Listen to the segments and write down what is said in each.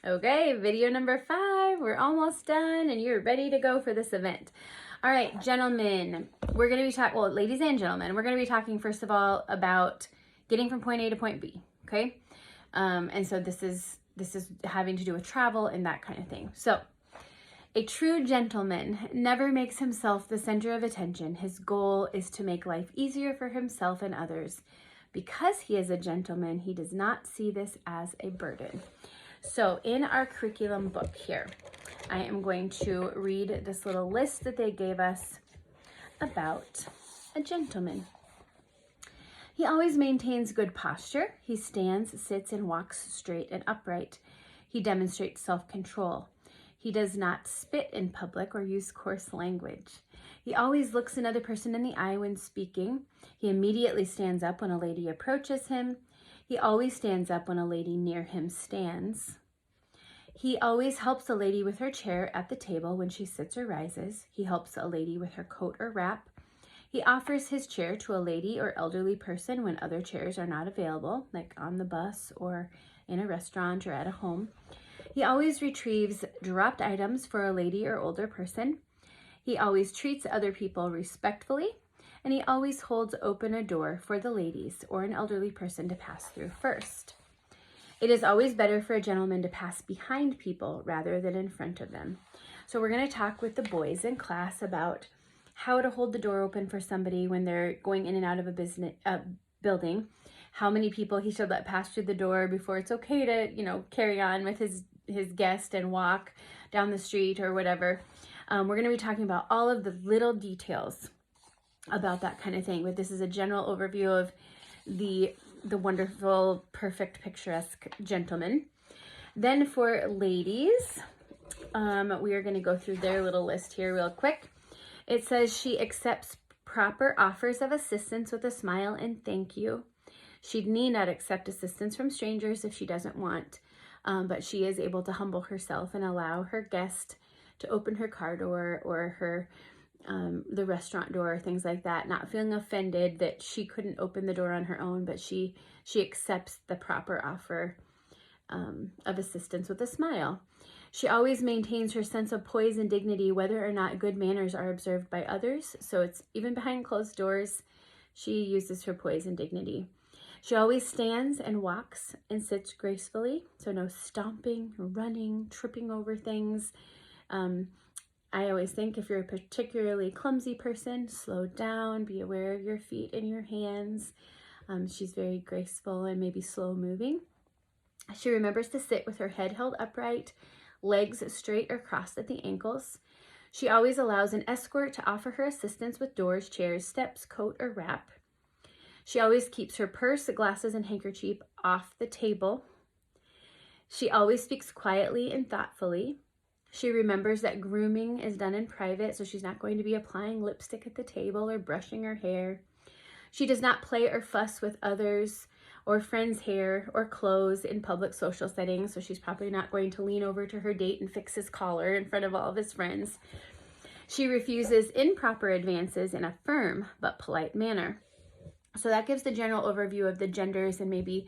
Okay, video number 5. We're almost done and you're ready to go for this event. All right, gentlemen, we're going to be talking, well, ladies and gentlemen, we're going to be talking first of all about getting from point A to point B, okay? And so this is having to do with travel and that kind of thing. So, a true gentleman never makes himself the center of attention. His goal is to make life easier for himself and others. Because he is a gentleman, he does not see this as a burden. So in our curriculum book here, I am going to read this little list that they gave us about a gentleman. He always maintains good posture. He stands, sits, and walks straight and upright. He demonstrates self-control. He does not spit in public or use coarse language. He always looks another person in the eye when speaking. He immediately stands up when a lady approaches him. He always stands up when a lady near him stands. He always helps a lady with her chair at the table when she sits or rises. He helps a lady with her coat or wrap. He offers his chair to a lady or elderly person when other chairs are not available, like on the bus or in a restaurant or at a home. He always retrieves dropped items for a lady or older person. He always treats other people respectfully, and he always holds open a door for the ladies or an elderly person to pass through first. It is always better for a gentleman to pass behind people rather than in front of them. So we're going to talk with the boys in class about how to hold the door open for somebody when they're going in and out of a building, how many people he should let pass through the door before it's okay to, carry on with his guest and walk down the street or whatever. We're going to be talking about all of the little details about that kind of thing, but this is a general overview of the wonderful, perfect, picturesque gentleman. Then for ladies, we are going to go through their little list here real quick. It says she accepts proper offers of assistance with a smile and thank you. She need not accept assistance from strangers if she doesn't want, but she is able to humble herself and allow her guest to open her car door or her the restaurant door, things like that, not feeling offended that she couldn't open the door on her own, but she accepts the proper offer of assistance with a smile. She always maintains her sense of poise and dignity, whether or not good manners are observed by others. So it's even behind closed doors, she uses her poise and dignity. She always stands and walks and sits gracefully. So no stomping, running, tripping over things. I always think if you're a particularly clumsy person, slow down, be aware of your feet and your hands. She's very graceful and maybe slow moving. She remembers to sit with her head held upright, legs straight or crossed at the ankles. She always allows an escort to offer her assistance with doors, chairs, steps, coat, or wrap. She always keeps her purse, glasses, and handkerchief off the table. She always speaks quietly and thoughtfully. She remembers that grooming is done in private, so she's not going to be applying lipstick at the table or brushing her hair. She does not play or fuss with others or friends' hair or clothes in public social settings, so she's probably not going to lean over to her date and fix his collar in front of all of his friends. She refuses improper advances in a firm but polite manner. So that gives the general overview of the genders and maybe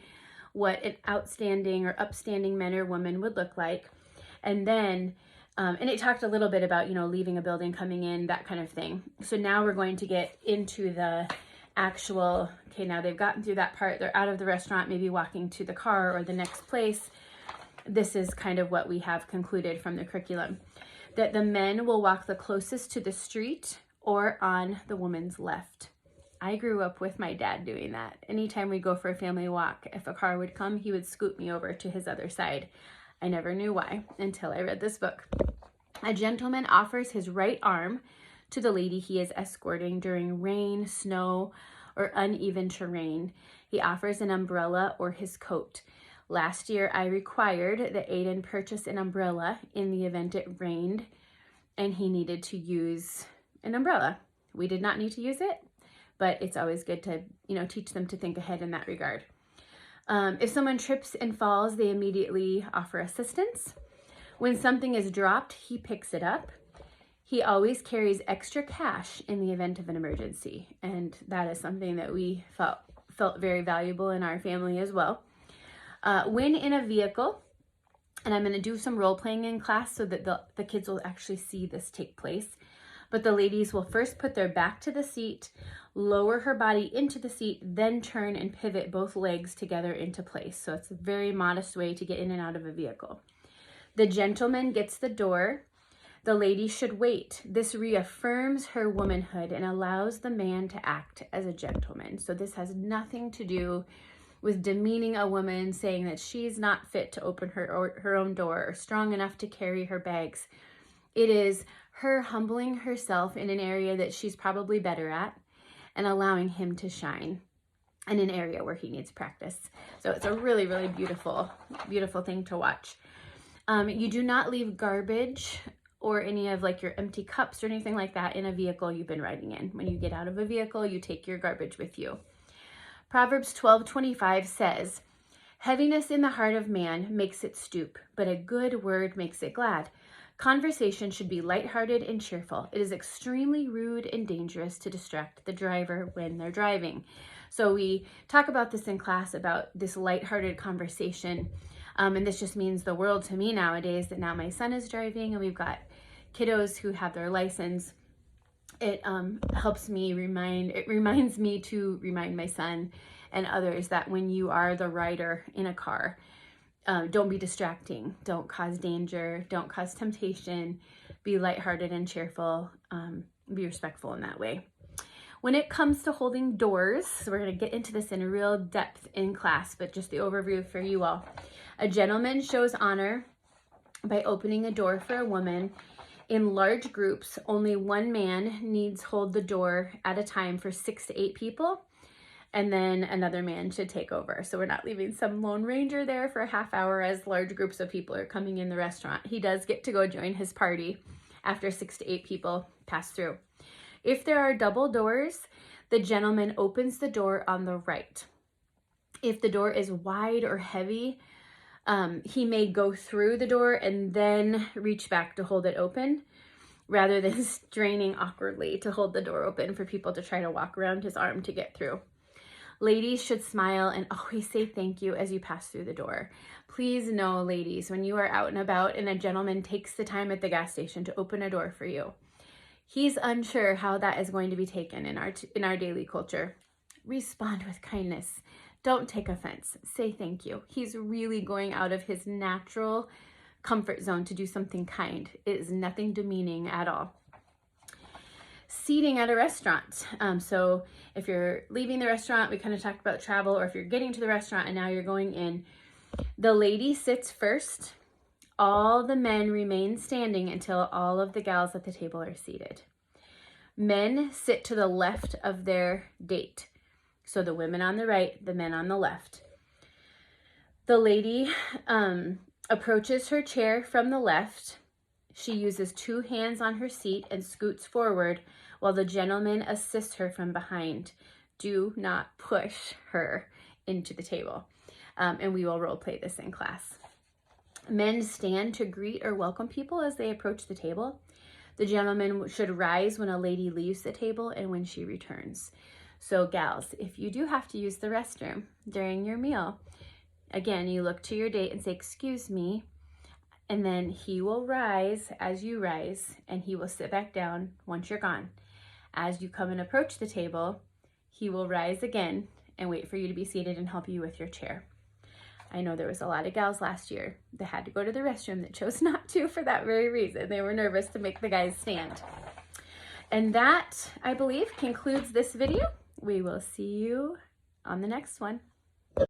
what an outstanding or upstanding man or woman would look like. And then, and it talked a little bit about, leaving a building, coming in, that kind of thing. So now we're going to get into the actual, okay, now they've gotten through that part. They're out of the restaurant, maybe walking to the car or the next place. This is kind of what we have concluded from the curriculum. That the men will walk the closest to the street or on the woman's left. I grew up with my dad doing that. Anytime we go for a family walk, if a car would come, he would scoot me over to his other side. I never knew why until I read this book. A gentleman offers his right arm to the lady he is escorting during rain, snow, or uneven terrain. He offers an umbrella or his coat. Last year, I required that Aiden purchase an umbrella in the event it rained and he needed to use an umbrella. We did not need to use it, but it's always good to, teach them to think ahead in that regard. If someone trips and falls, they immediately offer assistance. When something is dropped, he picks it up. He always carries extra cash in the event of an emergency, and that is something that we felt very valuable in our family as well. When in a vehicle, And I'm going to do some role playing in class so that the kids will actually see this take place. But the ladies will first put their back to the seat, lower her body into the seat, then turn and pivot both legs together into place. So it's a very modest way to get in and out of a vehicle. The gentleman gets the door. The lady should wait. This reaffirms her womanhood and allows the man to act as a gentleman. So this has nothing to do with demeaning a woman, saying that she's not fit to open her own door or strong enough to carry her bags. It is her humbling herself in an area that she's probably better at and allowing him to shine in an area where he needs practice. So it's a really, really beautiful, beautiful thing to watch. You do not leave garbage or any of like your empty cups or anything like that in a vehicle you've been riding in. When you get out of a vehicle, you take your garbage with you. Proverbs 12:25 says, "Heaviness in the heart of man makes it stoop, but a good word makes it glad." Conversation should be lighthearted and cheerful. It is extremely rude and dangerous to distract the driver when they're driving. So we talk about this in class, about this lighthearted conversation. And this just means the world to me nowadays, that now my son is driving and we've got kiddos who have their license. It reminds me to remind my son and others that when you are the rider in a car, don't be distracting, don't cause danger, don't cause temptation, be lighthearted and cheerful, be respectful in that way. When it comes to holding doors, so we're going to get into this in real depth in class, but just the overview for you all. A gentleman shows honor by opening a door for a woman. In large groups, only one man needs hold the door at a time for 6 to 8 people, and then another man should take over. So we're not leaving some lone ranger there for a half hour as large groups of people are coming in the restaurant. He does get to go join his party after 6 to 8 people pass through. If there are double doors, the gentleman opens the door on the right. If the door is wide or heavy, he may go through the door and then reach back to hold it open, rather than straining awkwardly to hold the door open for people to try to walk around his arm to get through. Ladies should smile and always say thank you as you pass through the door. Please know, ladies, when you are out and about and a gentleman takes the time at the gas station to open a door for you, he's unsure how that is going to be taken in our daily culture. Respond with kindness. Don't take offense. Say thank you. He's really going out of his natural comfort zone to do something kind. It is nothing demeaning at all. Seating at a restaurant. So if you're leaving the restaurant, we kind of talked about travel, or if you're getting to the restaurant and now you're going in, the lady sits first. All the men remain standing until all of the gals at the table are seated. Men sit to the left of their date. So the women on the right, the men on the left. The lady approaches her chair from the left. She uses 2 hands on her seat and scoots forward while the gentleman assists her from behind. Do not push her into the table. And we will role play this in class. Men stand to greet or welcome people as they approach the table. The gentleman should rise when a lady leaves the table and when she returns. So gals, if you do have to use the restroom during your meal, again, you look to your date and say, "Excuse me," and then he will rise as you rise, and he will sit back down once you're gone. As you come and approach the table, he will rise again and wait for you to be seated and help you with your chair. I know there was a lot of gals last year that had to go to the restroom that chose not to for that very reason. They were nervous to make the guys stand. And that, I believe, concludes this video. We will see you on the next one.